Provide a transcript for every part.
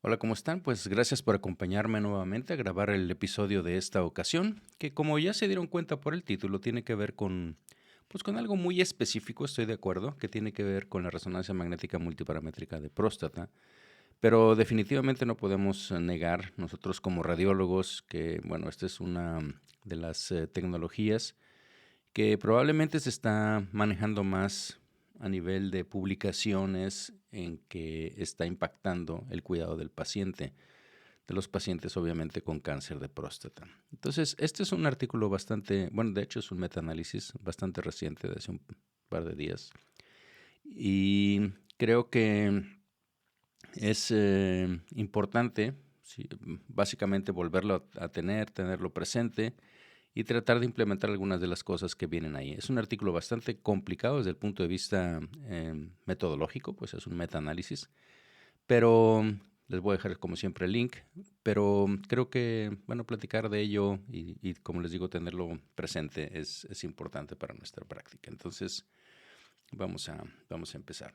Hola, ¿cómo están? Pues gracias por acompañarme nuevamente a grabar el episodio de esta ocasión, que como ya se dieron cuenta por el título, tiene que ver con algo muy específico, estoy de acuerdo, que tiene que ver con la resonancia magnética multiparamétrica de próstata, pero definitivamente no podemos negar nosotros como radiólogos que, bueno, esta es una de las tecnologías que probablemente se está manejando más a nivel de publicaciones en que está impactando el cuidado del paciente, de los pacientes obviamente con cáncer de próstata. Entonces, este es un artículo bastante, bueno, de hecho es un metaanálisis bastante reciente de hace un par de días y creo que es importante, sí, básicamente volverlo a tener, tenerlo presente y tratar de implementar algunas de las cosas que vienen ahí. Es un artículo bastante complicado desde el punto de vista metodológico, pues es un metaanálisis, pero les voy a dejar como siempre el link, pero creo que, bueno, platicar de ello y como les digo, tenerlo presente es importante para nuestra práctica. Entonces, vamos a empezar.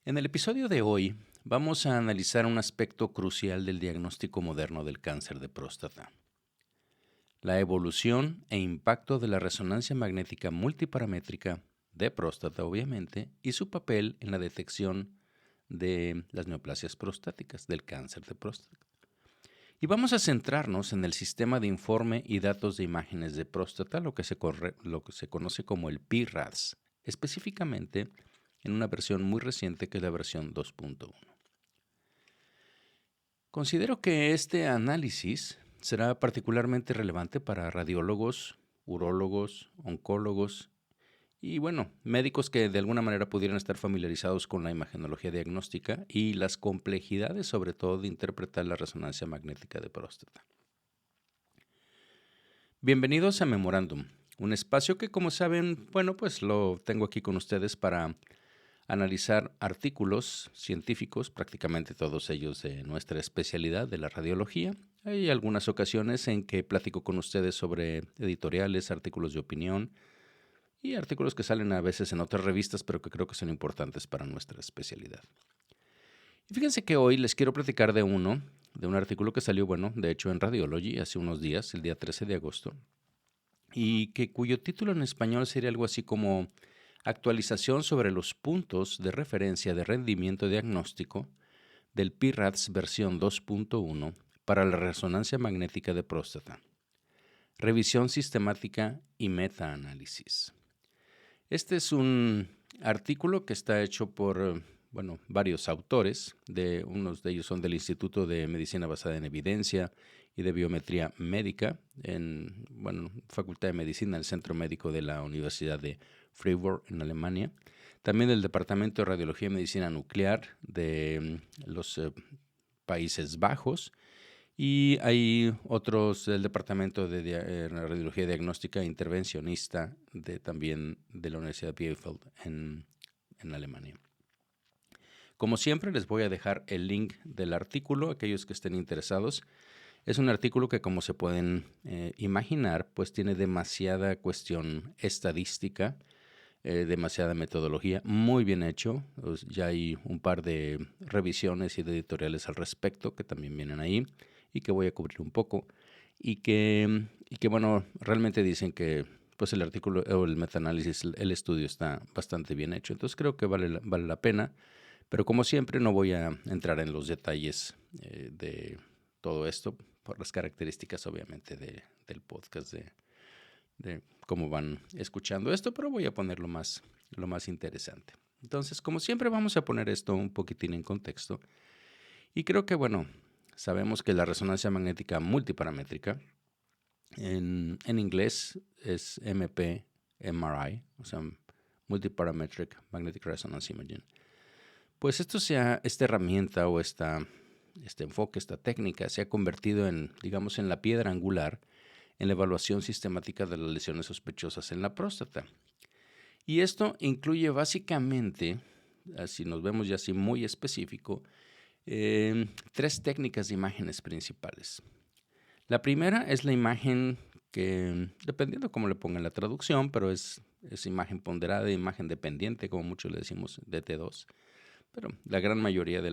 En el episodio de hoy vamos a analizar un aspecto crucial del diagnóstico moderno del cáncer de próstata: la evolución e impacto de la resonancia magnética multiparamétrica de próstata, obviamente, y su papel en la detección de las neoplasias prostáticas, del cáncer de próstata. Y vamos a centrarnos en el sistema de informe y datos de imágenes de próstata, lo que se conoce como el PIRADS, específicamente en una versión muy reciente que es la versión 2.1. Considero que este análisis será particularmente relevante para radiólogos, urólogos, oncólogos y, bueno, médicos que de alguna manera pudieran estar familiarizados con la imagenología diagnóstica y las complejidades, sobre todo, de interpretar la resonancia magnética de próstata. Bienvenidos a Memorándum, un espacio que, como saben, bueno, pues lo tengo aquí con ustedes para analizar artículos científicos, prácticamente todos ellos de nuestra especialidad de la radiología. Hay algunas ocasiones en que platico con ustedes sobre editoriales, artículos de opinión y artículos que salen a veces en otras revistas, pero que creo que son importantes para nuestra especialidad. Y fíjense que hoy les quiero platicar de un artículo que salió, bueno, de hecho en Radiology hace unos días, el día 13 de agosto, y cuyo título en español sería algo así como Actualización sobre los puntos de referencia de rendimiento diagnóstico del PIRADS versión 2.1 para la resonancia magnética de próstata. Revisión sistemática y metaanálisis. Este es un artículo que está hecho por, bueno, varios autores. Unos de ellos son del Instituto de Medicina Basada en Evidencia y de Biometría Médica en, bueno, Facultad de Medicina, el Centro Médico de la Universidad de Freiburg en Alemania. También del Departamento de Radiología y Medicina Nuclear de los Países Bajos. Y hay otros del Departamento de Radiología Diagnóstica e Intervencionista también de la Universidad de Bielefeld en Alemania. Como siempre, les voy a dejar el link del artículo, aquellos que estén interesados. Es un artículo que, como se pueden imaginar, pues tiene demasiada cuestión estadística, demasiada metodología, muy bien hecho. Pues ya hay un par de revisiones y de editoriales al respecto que también vienen ahí y que voy a cubrir un poco. Y que bueno, realmente dicen que pues el artículo o el metaanálisis, el estudio está bastante bien hecho. Entonces creo que vale la pena. Pero como siempre no voy a entrar en los detalles de todo esto por las características obviamente del podcast, de cómo van escuchando esto, pero voy a poner lo más interesante. Entonces, como siempre, vamos a poner esto un poquitín en contexto. Y creo que, bueno, sabemos que la resonancia magnética multiparamétrica, en inglés es MPMRI, o sea, Multiparametric Magnetic Resonance Imaging. Pues esta herramienta o este enfoque, esta técnica, se ha convertido en, digamos, en la piedra angular en la evaluación sistemática de las lesiones sospechosas en la próstata. Y esto incluye básicamente, si nos vemos ya así muy específico, tres técnicas de imágenes principales. La primera es la imagen que dependiendo cómo le pongan la traducción, pero es imagen ponderada, imagen dependiente, como muchos le decimos, de T2. Pero la gran mayoría de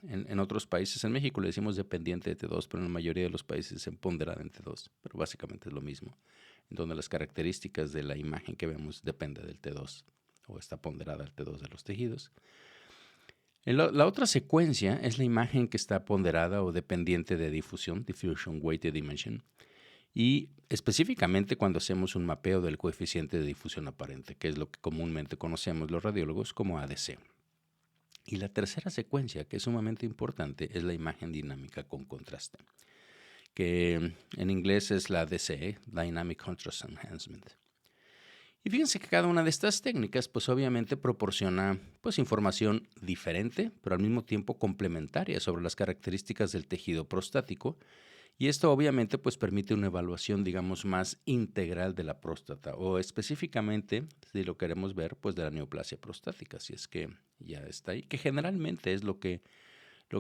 en otros países, en México le decimos dependiente de T2, pero en la mayoría de los países se ponderada en T2, pero básicamente es lo mismo, en donde las características de la imagen que vemos depende del T2, o está ponderada al T2 de los tejidos. La otra secuencia es la imagen que está ponderada o dependiente de difusión, Diffusion Weighted Dimension, y específicamente cuando hacemos un mapeo del coeficiente de difusión aparente, que es lo que comúnmente conocemos los radiólogos como ADC. Y la tercera secuencia, que es sumamente importante, es la imagen dinámica con contraste, que en inglés es la DCE, Dynamic Contrast Enhancement. Y fíjense que cada una de estas técnicas, pues obviamente proporciona pues información diferente, pero al mismo tiempo complementaria sobre las características del tejido prostático. Y esto obviamente pues permite una evaluación, digamos, más integral de la próstata, o específicamente, si lo queremos ver, pues de la neoplasia prostática, si es que ya está ahí, que generalmente es lo que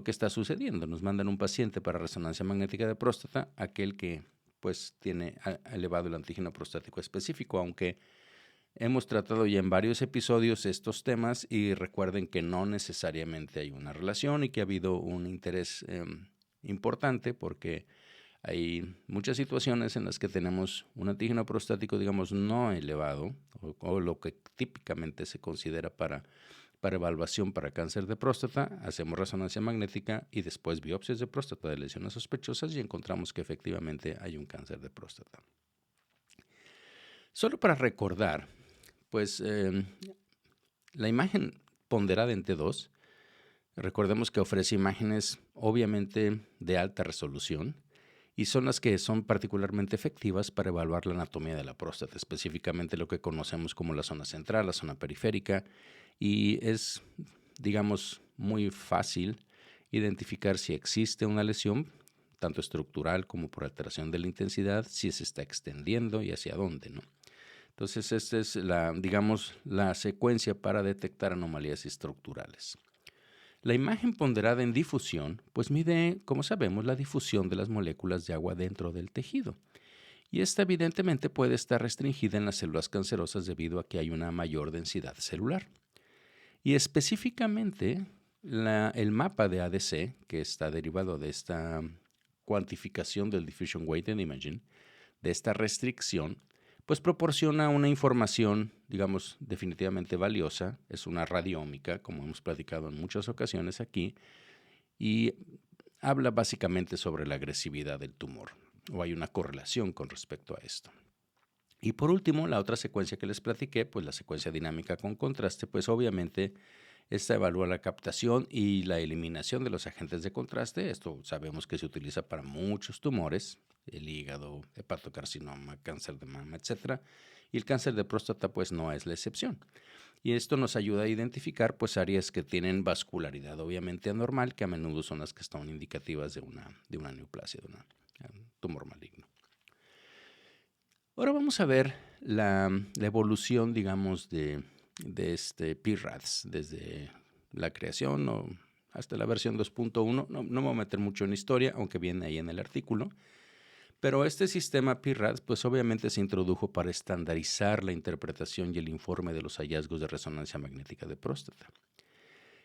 está sucediendo. Nos mandan un paciente para resonancia magnética de próstata, aquel que pues tiene elevado el antígeno prostático específico, aunque hemos tratado ya en varios episodios estos temas y recuerden que no necesariamente hay una relación y que ha habido un interés importante porque hay muchas situaciones en las que tenemos un antígeno prostático, digamos, no elevado o lo que típicamente se considera para evaluación para cáncer de próstata. Hacemos resonancia magnética y después biopsias de próstata de lesiones sospechosas y encontramos que efectivamente hay un cáncer de próstata. Solo para recordar, pues la imagen ponderada en T2, recordemos que ofrece imágenes obviamente de alta resolución y son las que son particularmente efectivas para evaluar la anatomía de la próstata, específicamente lo que conocemos como la zona central, la zona periférica, y es, digamos, muy fácil identificar si existe una lesión, tanto estructural como por alteración de la intensidad, si se está extendiendo y hacia dónde, ¿no? Entonces, esta es la secuencia para detectar anomalías estructurales. La imagen ponderada en difusión, pues mide, como sabemos, la difusión de las moléculas de agua dentro del tejido. Y esta evidentemente puede estar restringida en las células cancerosas debido a que hay una mayor densidad celular. Y específicamente, el mapa de ADC, que está derivado de esta cuantificación del Diffusion Weighted Imaging, de esta restricción, pues proporciona una información, digamos, definitivamente valiosa. Es una radiómica, como hemos platicado en muchas ocasiones aquí, y habla básicamente sobre la agresividad del tumor, o hay una correlación con respecto a esto. Y por último, la otra secuencia que les platiqué, pues la secuencia dinámica con contraste, pues obviamente esta evalúa la captación y la eliminación de los agentes de contraste. Esto sabemos que se utiliza para muchos tumores, el hígado, hepatocarcinoma, cáncer de mama, etc. Y el cáncer de próstata pues no es la excepción. Y esto nos ayuda a identificar pues áreas que tienen vascularidad obviamente anormal, que a menudo son las que están indicativas de una neoplasia, de un tumor maligno. Ahora vamos a ver la evolución, digamos, de este PRADS desde la creación hasta la versión 2.1. No me voy a meter mucho en historia, aunque viene ahí en el artículo. Pero este sistema PRADS, pues obviamente se introdujo para estandarizar la interpretación y el informe de los hallazgos de resonancia magnética de próstata.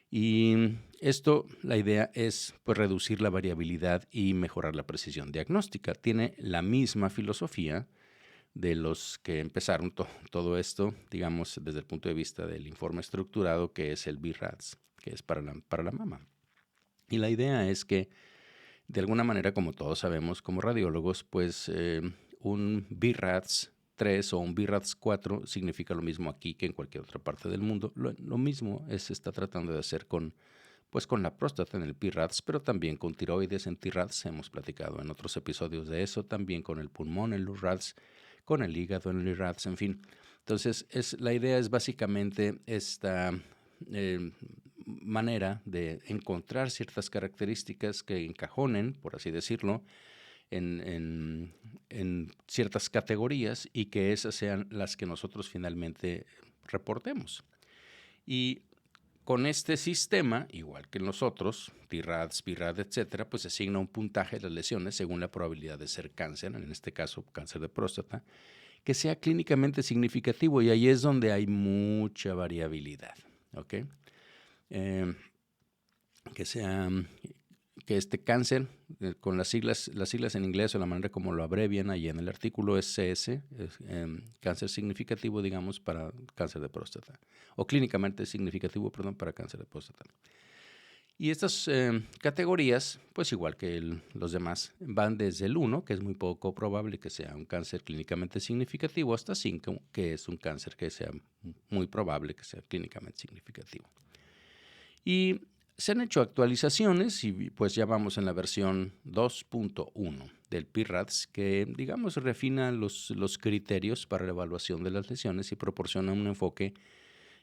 Y esto, la idea es pues reducir la variabilidad y mejorar la precisión diagnóstica. Tiene la misma filosofía de los que empezaron todo esto, digamos, desde el punto de vista del informe estructurado, que es el BRADS, que es para la mama. Y la idea es que, de alguna manera, como todos sabemos, como radiólogos, pues un BRADS 3 o un BRADS 4 significa lo mismo aquí que en cualquier otra parte del mundo. Lo mismo se está tratando de hacer con la próstata en el PRADS, pero también con tiroides en TRADS. Hemos platicado en otros episodios de eso, también con el pulmón en LURADS, con el hígado en el RADS, en fin. Entonces, la idea es básicamente esta manera de encontrar ciertas características que encajonen, por así decirlo, en ciertas categorías y que esas sean las que nosotros finalmente reportemos. Y con este sistema, igual que en los otros, TIRADS, BIRAD, etcétera, pues se asigna un puntaje a las lesiones según la probabilidad de ser cáncer, en este caso cáncer de próstata, que sea clínicamente significativo, y ahí es donde hay mucha variabilidad, ¿ok? Eh, que sea que este cáncer, con las siglas en inglés o la manera como lo abrevian ahí en el artículo es CS, cáncer significativo, digamos, para cáncer de próstata, o clínicamente significativo, perdón, para cáncer de próstata. Y estas categorías, pues igual que los demás, van desde el 1, que es muy poco probable que sea un cáncer clínicamente significativo, hasta 5, que es un cáncer que sea muy probable que sea clínicamente significativo. Y se han hecho actualizaciones y pues ya vamos en la versión 2.1 del PIRADS, que digamos refina los criterios para la evaluación de las lesiones y proporciona un enfoque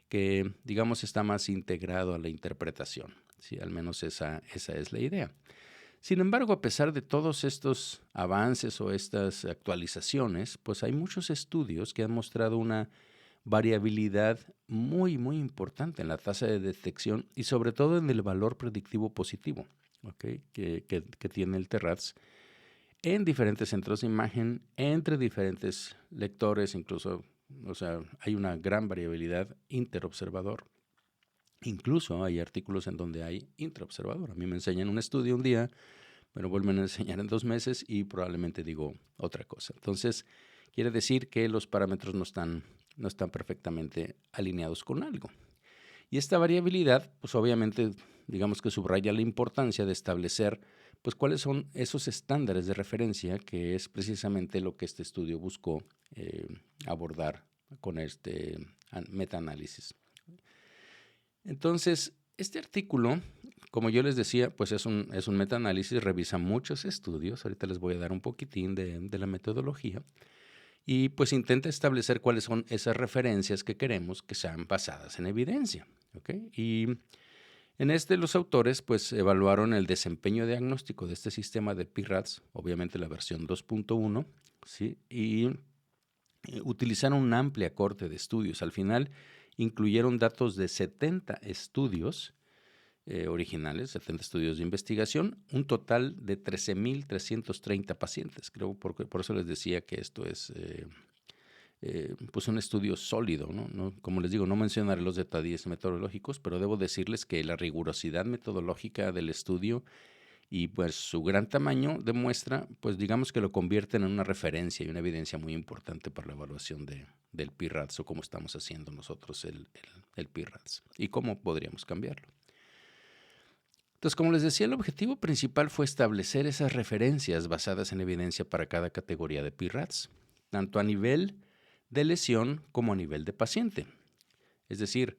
que digamos está más integrado a la interpretación. Sí, al menos esa es la idea. Sin embargo, a pesar de todos estos avances o estas actualizaciones, pues hay muchos estudios que han mostrado una variabilidad muy, muy importante en la tasa de detección y sobre todo en el valor predictivo positivo, ¿okay? que tiene el TERRADS en diferentes centros de imagen, entre diferentes lectores, incluso, o sea, hay una gran variabilidad interobservador. Incluso hay artículos en donde hay intraobservador. A mí me enseñan un estudio un día, me lo vuelven a enseñar en 2 meses y probablemente digo otra cosa. Entonces, quiere decir que los parámetros no están perfectamente alineados con algo. Y esta variabilidad, pues obviamente, digamos que subraya la importancia de establecer, pues cuáles son esos estándares de referencia, que es precisamente lo que este estudio buscó abordar con este metaanálisis. Entonces, este artículo, como yo les decía, pues es un metaanálisis, revisa muchos estudios. Ahorita les voy a dar un poquitín de la metodología. Y pues intenta establecer cuáles son esas referencias que queremos que sean basadas en evidencia, ¿okay? Y en los autores pues evaluaron el desempeño diagnóstico de este sistema de PIRADS, obviamente la versión 2.1, ¿sí? Y utilizaron una amplia corte de estudios. Al final incluyeron datos de 70 estudios originales, 70 estudios de investigación, un total de 13,330 pacientes. Creo por eso les decía que esto es pues un estudio sólido, ¿no? Como les digo, no mencionaré los detalles metodológicos, pero debo decirles que la rigurosidad metodológica del estudio y pues su gran tamaño demuestra, pues digamos que lo convierten en una referencia y una evidencia muy importante para la evaluación del PIRADS o cómo estamos haciendo nosotros el PIRADS y cómo podríamos cambiarlo. Entonces, como les decía, el objetivo principal fue establecer esas referencias basadas en evidencia para cada categoría de PIRADS, tanto a nivel de lesión como a nivel de paciente. Es decir,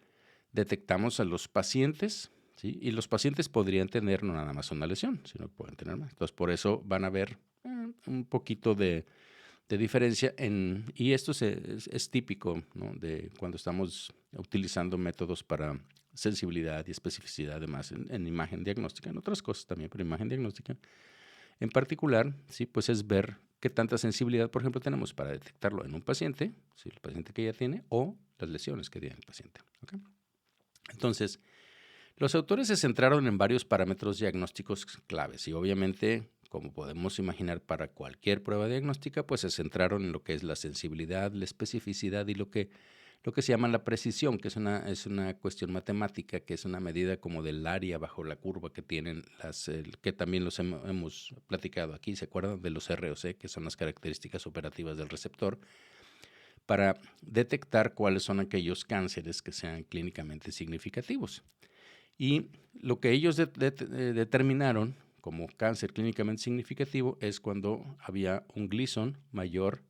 detectamos a los pacientes, ¿sí? Y los pacientes podrían tener no nada más una lesión, sino que pueden tener más. Entonces, por eso van a ver un poquito de diferencia y esto es típico, ¿no? De cuando estamos utilizando métodos para sensibilidad y especificidad, además en imagen diagnóstica, en otras cosas también, pero imagen diagnóstica. En particular, sí, pues es ver qué tanta sensibilidad, por ejemplo, tenemos para detectarlo en un paciente, ¿sí? El paciente que ya tiene, o las lesiones que tiene el paciente. ¿Okay? Entonces, los autores se centraron en varios parámetros diagnósticos claves y obviamente, como podemos imaginar para cualquier prueba diagnóstica, pues se centraron en lo que es la sensibilidad, la especificidad y lo que se llama la precisión, que es una cuestión matemática, que es una medida como del área bajo la curva que tienen que también los hemos platicado aquí, ¿se acuerdan? De los ROC, que son las características operativas del receptor, para detectar cuáles son aquellos cánceres que sean clínicamente significativos. Y lo que ellos determinaron como cáncer clínicamente significativo es cuando había un Gleason mayor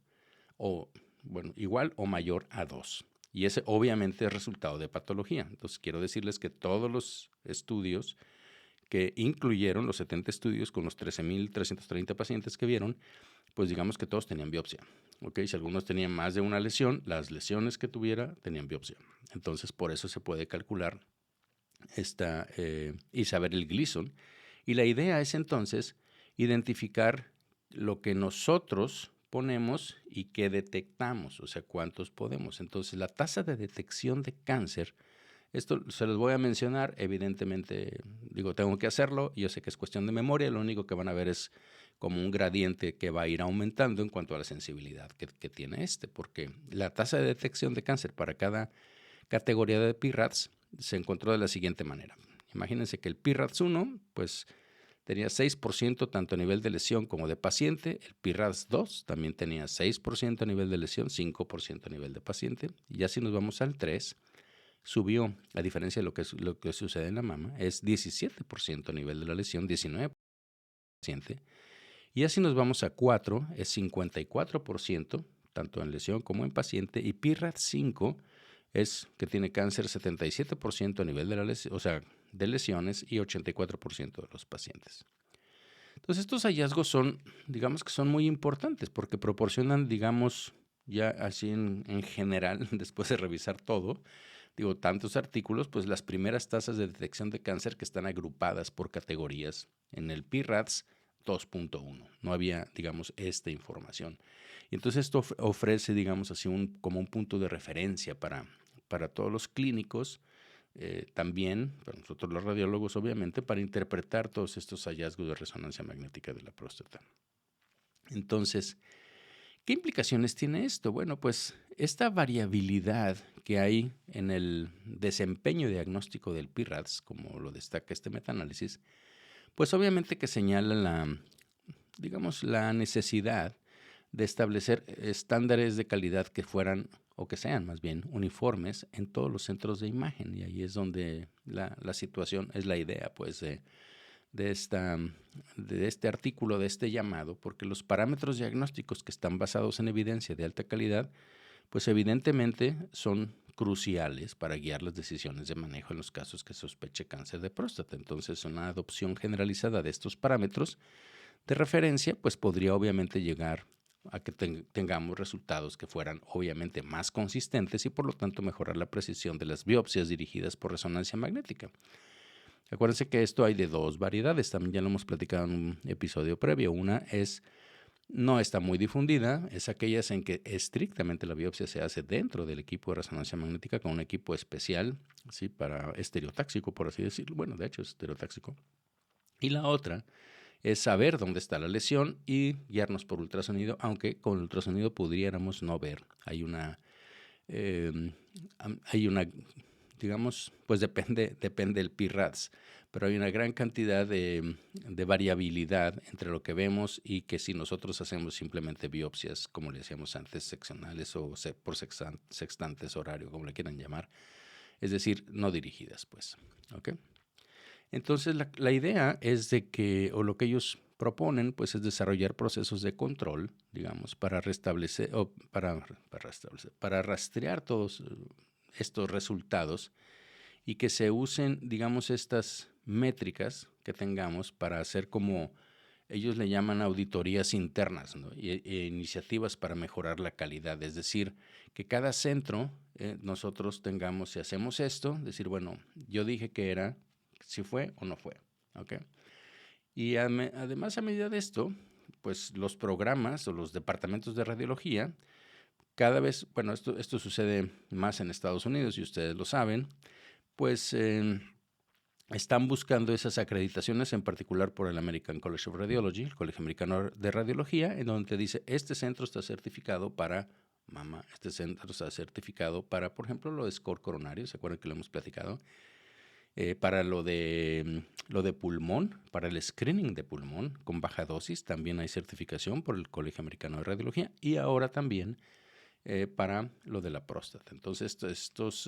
o, bueno, igual o mayor a 2. Y ese obviamente es resultado de patología. Entonces, quiero decirles que todos los estudios que incluyeron, los 70 estudios con los 13,330 pacientes que vieron, pues digamos que todos tenían biopsia. ¿Okay? Si algunos tenían más de una lesión, las lesiones que tuviera tenían biopsia. Entonces, por eso se puede calcular y saber el Gleason. Y la idea es entonces identificar lo que nosotros ponemos y que detectamos, o sea, cuántos podemos. Entonces, la tasa de detección de cáncer Esto se los voy a mencionar, evidentemente, digo, tengo que hacerlo, yo sé que es cuestión de memoria, lo único que van a ver es como un gradiente que va a ir aumentando en cuanto a la sensibilidad que tiene porque la tasa de detección de cáncer para cada categoría de PIRADS se encontró de la siguiente manera. Imagínense que el PIRADS 1, pues tenía 6% tanto a nivel de lesión como de paciente. El PIRADS 2 también tenía 6% a nivel de lesión, 5% a nivel de paciente. Y ya si nos vamos al 3, subió, a diferencia de lo que sucede en la mama, es 17% a nivel de la lesión, 19% paciente. Y ya si nos vamos a 4, es 54%, tanto en lesión como en paciente. Y PIRADS 5 es que tiene cáncer 77% a nivel de la lesión, o sea, de lesiones y 84% de los pacientes. Entonces, estos hallazgos son, digamos que son muy importantes porque proporcionan, digamos, ya así en general, después de revisar todo, digo, tantos artículos, pues las primeras tasas de detección de cáncer que están agrupadas por categorías en el PIRADS 2.1. No había, digamos, esta información. Y entonces esto ofrece, digamos así, como un punto de referencia para todos los clínicos, también para nosotros los radiólogos, obviamente, para interpretar todos estos hallazgos de resonancia magnética de la próstata. Entonces, ¿qué implicaciones tiene esto? Bueno, pues esta variabilidad que hay en el desempeño diagnóstico del PIRADS, como lo destaca este metaanálisis, pues obviamente que señala la necesidad de establecer estándares de calidad que fueran, o que sean más bien, uniformes en todos los centros de imagen. Y ahí es donde la situación, es la idea, pues, de este artículo, de este llamado, porque los parámetros diagnósticos que están basados en evidencia de alta calidad, pues evidentemente son cruciales para guiar las decisiones de manejo en los casos que sospeche cáncer de próstata. Entonces, una adopción generalizada de estos parámetros de referencia, pues podría obviamente llegar a que tengamos resultados que fueran obviamente más consistentes y por lo tanto mejorar la precisión de las biopsias dirigidas por resonancia magnética. Acuérdense que esto hay de dos variedades, también ya lo hemos platicado en un episodio previo. Una no está muy difundida, es aquellas en que estrictamente la biopsia se hace dentro del equipo de resonancia magnética con un equipo especial, ¿sí? Para estereotáxico, por así decirlo. Bueno, de hecho es estereotáxico. Y la otra es saber dónde está la lesión y guiarnos por ultrasonido, aunque con ultrasonido pudiéramos no ver. Eh, digamos, pues depende del PIRADS, pero hay una gran cantidad de variabilidad entre lo que vemos y que si nosotros hacemos simplemente biopsias, como le decíamos antes, seccionales o por sextantes horario, como le quieran llamar, es decir, no dirigidas, pues, ¿ok? Entonces, la idea es de que, o lo que ellos proponen, pues es desarrollar procesos de control, digamos, para restablecer, o para rastrear todos estos resultados y que se usen, digamos, estas métricas que tengamos para hacer como ellos le llaman auditorías internas, ¿no? e iniciativas para mejorar la calidad. Es decir, que cada centro nosotros tengamos, si hacemos esto, decir, bueno, yo dije que era, si fue o no fue, ¿ok? Y además, a medida de esto, pues los programas o los departamentos de radiología, cada vez, bueno, esto sucede más en Estados Unidos y ustedes lo saben, pues están buscando esas acreditaciones, en particular por el American College of Radiology, el Colegio Americano de Radiología, en donde te dice, este centro está certificado para mama, este centro está certificado para, por ejemplo, lo de score coronario, ¿se acuerdan que lo hemos platicado? Para lo de pulmón, para el screening de pulmón con baja dosis, también hay certificación por el Colegio Americano de Radiología y ahora también para lo de la próstata. Entonces, estos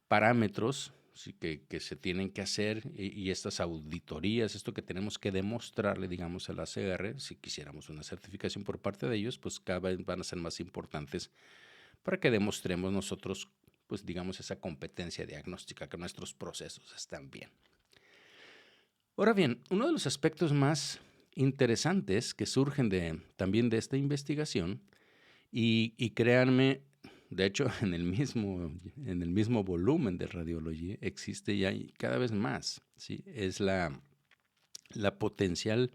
parámetros sí, que se tienen que hacer y estas auditorías, esto que tenemos que demostrarle, digamos, a la CR, si quisiéramos una certificación por parte de ellos, pues cada vez van a ser más importantes para que demostremos nosotros, pues digamos, esa competencia diagnóstica, que nuestros procesos están bien. Ahora bien, uno de los aspectos más interesantes que surgen también de esta investigación, y créanme, de hecho, en el mismo volumen de radiología existe ya cada vez más, ¿sí? Es la potencial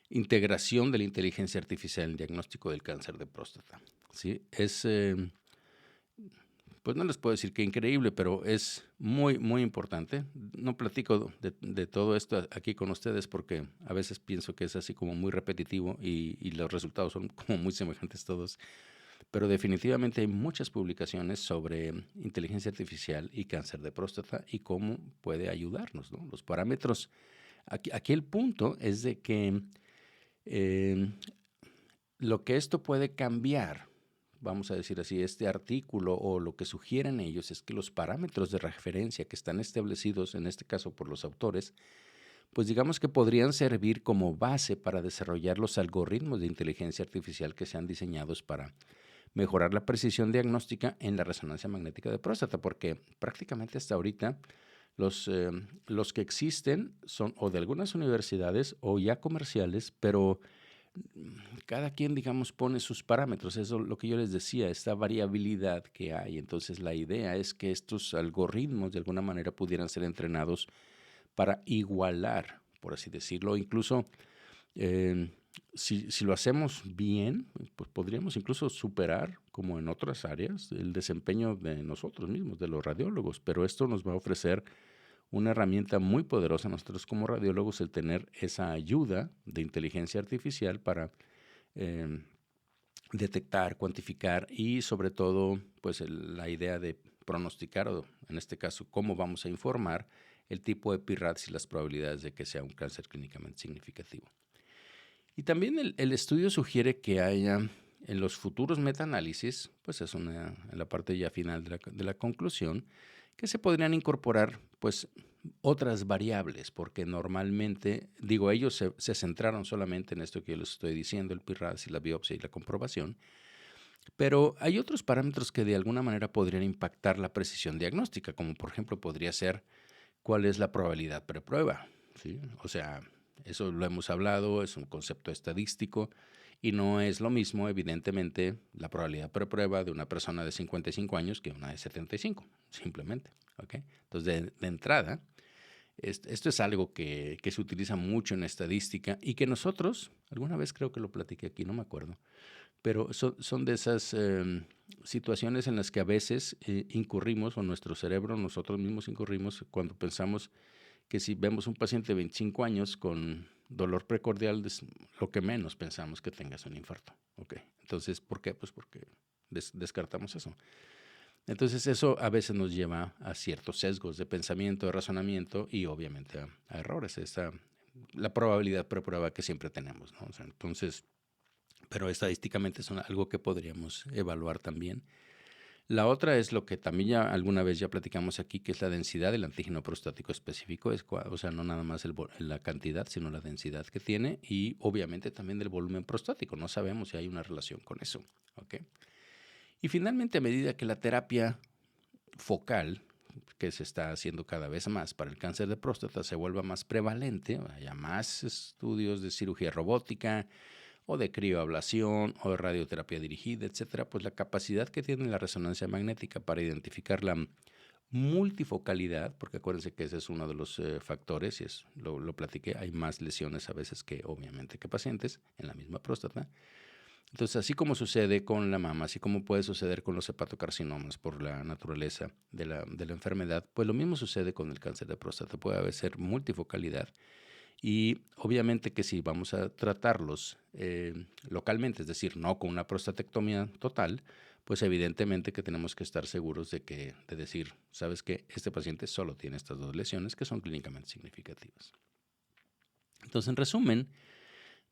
integración de la inteligencia artificial en el diagnóstico del cáncer de próstata, ¿sí? pues no les puedo decir que increíble, pero es muy, muy importante. No platico de todo esto aquí con ustedes porque a veces pienso que es así como muy repetitivo y los resultados son como muy semejantes todos. Pero definitivamente hay muchas publicaciones sobre inteligencia artificial y cáncer de próstata y cómo puede ayudarnos, ¿no? Los parámetros. Aquí el punto es de que eh, lo que esto puede cambiar, vamos a decir así, este artículo o lo que sugieren ellos es que los parámetros de referencia que están establecidos, en este caso por los autores, pues digamos que podrían servir como base para desarrollar los algoritmos de inteligencia artificial que sean diseñados para mejorar la precisión diagnóstica en la resonancia magnética de próstata, porque prácticamente hasta ahorita los que existen son o de algunas universidades o ya comerciales, pero cada quien, digamos, pone sus parámetros. Eso es lo que yo les decía, esta variabilidad que hay. Entonces, la idea es que estos algoritmos de alguna manera pudieran ser entrenados para igualar, por así decirlo. Incluso, eh, si lo hacemos bien, pues podríamos incluso superar, como en otras áreas, el desempeño de nosotros mismos, de los radiólogos. Pero esto nos va a ofrecer una herramienta muy poderosa a nosotros como radiólogos, el tener esa ayuda de inteligencia artificial para eh, detectar, cuantificar y sobre todo pues la idea de pronosticar o en este caso cómo vamos a informar el tipo de PIRADS y las probabilidades de que sea un cáncer clínicamente significativo. Y también el estudio sugiere que haya en los futuros metaanálisis, pues es en la parte ya final de la conclusión, que se podrían incorporar pues otras variables, porque normalmente, digo, ellos se centraron solamente en esto que yo les estoy diciendo, el PIRADS y la biopsia y la comprobación, pero hay otros parámetros que de alguna manera podrían impactar la precisión diagnóstica, como por ejemplo podría ser cuál es la probabilidad preprueba, ¿sí? O sea, eso lo hemos hablado, es un concepto estadístico y no es lo mismo, evidentemente, la probabilidad preprueba de una persona de 55 años que una de 75, simplemente. ¿Ok? Entonces, de entrada, esto es algo que se utiliza mucho en estadística y que nosotros, alguna vez creo que lo platiqué aquí, no me acuerdo, pero son de esas situaciones en las que a veces incurrimos, o nuestro cerebro, nosotros mismos incurrimos cuando pensamos que si vemos un paciente de 25 años con dolor precordial, lo que menos pensamos que tengas un infarto. Okay. Entonces, ¿por qué? Pues porque descartamos eso. Entonces, eso a veces nos lleva a ciertos sesgos de pensamiento, de razonamiento y obviamente a errores. La probabilidad preprueba que siempre tenemos, ¿no? O sea, entonces, pero estadísticamente es algo que podríamos evaluar también. La otra es lo que también ya alguna vez ya platicamos aquí, que es la densidad del antígeno prostático específico, o sea, no nada más la cantidad, sino la densidad que tiene y obviamente también del volumen prostático. No sabemos si hay una relación con eso. ¿Okay? Y finalmente, a medida que la terapia focal, que se está haciendo cada vez más para el cáncer de próstata, se vuelva más prevalente, haya más estudios de cirugía robótica, o de crioablación o de radioterapia dirigida, etcétera, pues la capacidad que tiene la resonancia magnética para identificar la multifocalidad, porque acuérdense que ese es uno de los factores, y lo platiqué, hay más lesiones a veces que obviamente que pacientes en la misma próstata. Entonces, así como sucede con la mama, así como puede suceder con los hepatocarcinomas por la naturaleza de la enfermedad, pues lo mismo sucede con el cáncer de próstata. Puede haber multifocalidad y obviamente que si vamos a tratarlos localmente, es decir, no con una prostatectomía total, pues evidentemente que tenemos que estar seguros de decir, sabes que este paciente solo tiene estas dos lesiones que son clínicamente significativas. Entonces, en resumen,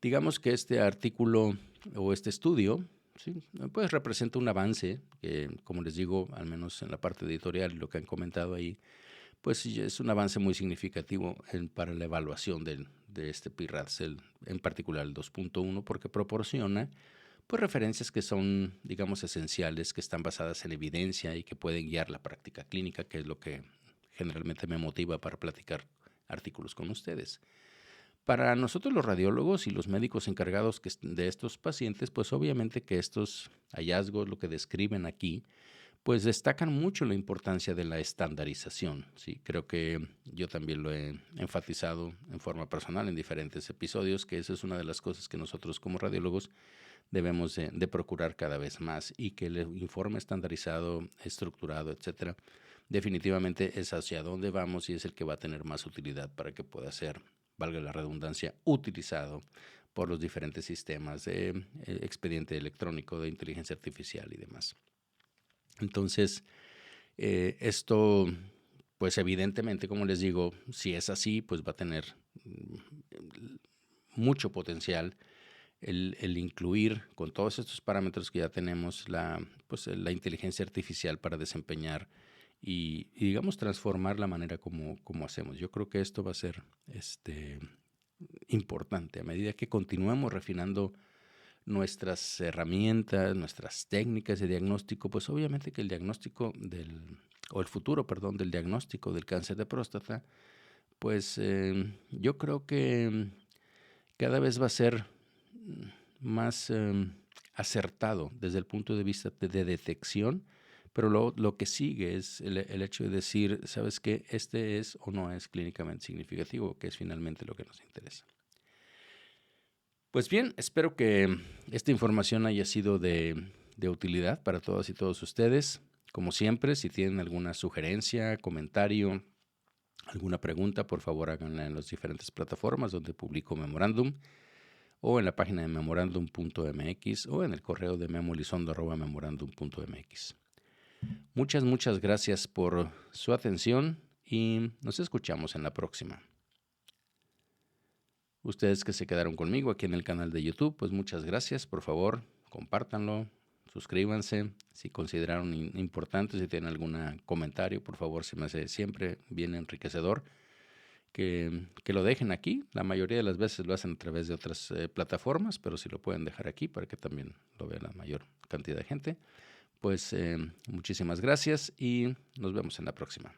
digamos que este artículo o este estudio, ¿sí? Pues representa un avance que, como les digo, al menos en la parte editorial, lo que han comentado ahí, pues sí, es un avance muy significativo para la evaluación de este PIRADS, en particular el 2.1, porque proporciona pues, referencias que son, digamos, esenciales, que están basadas en evidencia y que pueden guiar la práctica clínica, que es lo que generalmente me motiva para platicar artículos con ustedes. Para nosotros los radiólogos y los médicos encargados de estos pacientes, pues obviamente que estos hallazgos, lo que describen aquí, pues destacan mucho la importancia de la estandarización. ¿Sí? Creo que yo también lo he enfatizado en forma personal en diferentes episodios, que esa es una de las cosas que nosotros como radiólogos debemos de procurar cada vez más, y que el informe estandarizado, estructurado, etcétera, definitivamente es hacia dónde vamos y es el que va a tener más utilidad para que pueda ser, valga la redundancia, utilizado por los diferentes sistemas de expediente electrónico, de inteligencia artificial y demás. Entonces, esto, pues evidentemente, como les digo, si es así, pues va a tener mucho potencial el incluir con todos estos parámetros que ya tenemos la inteligencia artificial para desempeñar y digamos transformar la manera como hacemos. Yo creo que esto va a ser importante a medida que continuemos refinando nuestras herramientas, nuestras técnicas de diagnóstico. Pues obviamente que el diagnóstico el futuro, perdón, del diagnóstico del cáncer de próstata, pues yo creo que cada vez va a ser más acertado desde el punto de vista de detección, pero lo que sigue es el hecho de decir, ¿sabes qué? Este es o no es clínicamente significativo, que es finalmente lo que nos interesa. Pues bien, espero que esta información haya sido de utilidad para todas y todos ustedes. Como siempre, si tienen alguna sugerencia, comentario, alguna pregunta, por favor háganla en las diferentes plataformas donde publico Memorándum, o en la página de memorandum.mx, o en el correo de memolizondo@memorandum.mx. Muchas gracias por su atención y nos escuchamos en la próxima. Ustedes que se quedaron conmigo aquí en el canal de YouTube, pues muchas gracias. Por favor, compártanlo, suscríbanse. Si consideraron importante, si tienen algún comentario, por favor, se me hace siempre bien enriquecedor que lo dejen aquí. La mayoría de las veces lo hacen a través de otras plataformas, pero si lo pueden dejar aquí para que también lo vea la mayor cantidad de gente, pues muchísimas gracias y nos vemos en la próxima.